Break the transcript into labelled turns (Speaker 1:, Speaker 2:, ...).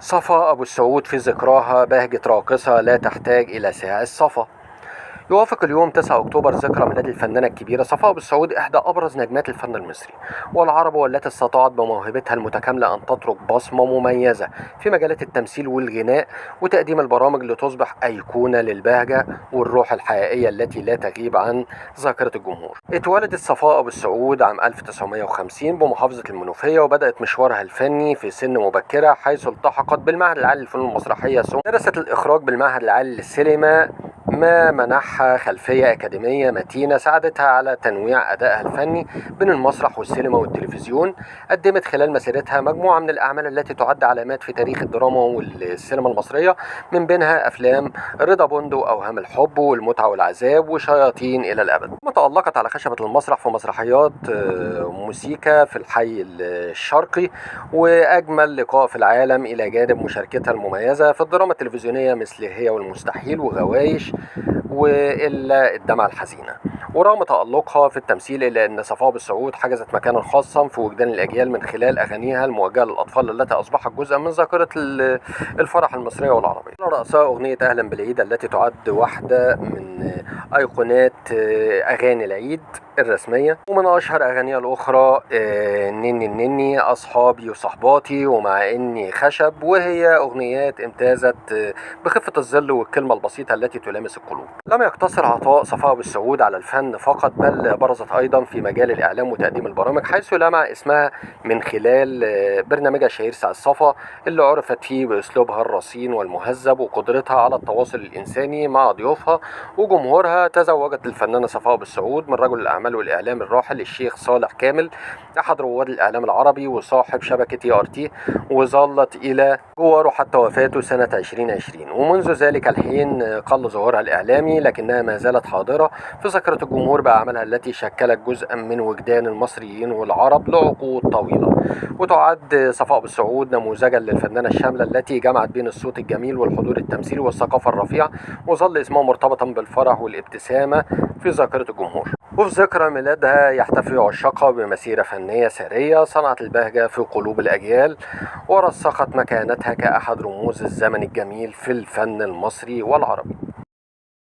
Speaker 1: صفا أبو السعود في ذكراها بهجة راقصة لا تحتاج إلى ساعي الصفا. يوافق اليوم 9 أكتوبر ذكرى ميلاد الفنانة الكبيرة صفاء أبو السعود، إحدى أبرز نجمات الفن المصري والعربي، والتي استطاعت بموهبتها المتكاملة أن تترك بصمة مميزة في مجالات التمثيل والغناء وتقديم البرامج، لتصبح أيقونة للبهجة والروح الحقيقية التي لا تغيب عن ذاكرة الجمهور. اتولدت صفاء أبو السعود عام 1950 بمحافظة المنوفية، وبدأت مشوارها الفني في سن مبكرة، حيث التحقت بالمعهد العالي للفنون المسرحية، ثم درست الإخراج بالمعهد العالي للسينما، ما منحها خلفية أكاديمية متينة ساعدتها على تنويع أدائها الفني بين المسرح والسينما والتلفزيون. قدمت خلال مسيرتها مجموعة من الأعمال التي تعد علامات في تاريخ الدراما والسينما المصرية، من بينها أفلام رضا بندق، أوهام الحب، والمتعة والعذاب، وشياطين إلى الأبد. ثم تألقت على خشبة المسرح في مسرحيات موسيقى في الحي الشرقي وأجمل لقاء في العالم، إلى جانب مشاركتها المميزة في الدراما التلفزيونية مثل هي والمستحيل وغوايش وإلا الدمعة الحزينة. ورغم تألقها في التمثيل، إلا أن صفاء أبو السعود حجزت مكانا خاصا في وجدان الأجيال من خلال أغانيها الموجهة للأطفال، التي أصبحت جزءا من ذاكرة الفرح المصرية والعربية. على رأسها أغنية أهلا بالعيد، التي تعد واحدة من أيقونات أغاني العيد الرسمية. ومن أشهر أغانيها الأخرى نني النني، أصحابي وصحباتي، ومع إني خشب، وهي أغنيات امتازت بخفة الظل والكلمة البسيطة التي تلامس القلوب. لم يقتصر عطاء صفاء أبو السعود على الفن فقط، بل برزت أيضا في مجال الإعلام وتقديم البرامج، حيث لمع اسمها من خلال برنامجها الشهير ساعة الصفا، اللي عرفت فيه بأسلوبها الرصين والمهذب وقدرتها على التواصل الإنساني مع ضيوفها وجمهورها. تزوجت الفنانة صفاء أبو السعود من رجل الأعمال والإعلام الراحل الشيخ صالح كامل، أحد رواد الإعلام العربي وصاحب شبكة ERT، وظلت إلى جواره حتى وفاته سنة 2020. ومنذ ذلك الحين قل ظهورها الإعلامي، لكنها ما زالت حاضرة في ذاكرة الجمهور بأعمالها التي شكلت جزءا من وجدان المصريين والعرب لعقود طويلة. وتعد صفاء أبو السعود نموذجا للفنانة الشاملة، التي جمعت بين الصوت الجميل والحضور التمثيلي والثقافة الرفيعة، وظل اسمها مرتبطا بالفرح والابتسامة في ذاكرة الجمهور. وفي ذكرى ميلادها يحتفي عشاقها بمسيرة فنية سرية صنعت البهجة في قلوب الأجيال، ورسخت مكانتها كأحد رموز الزمن الجميل في الفن المصري والعربي.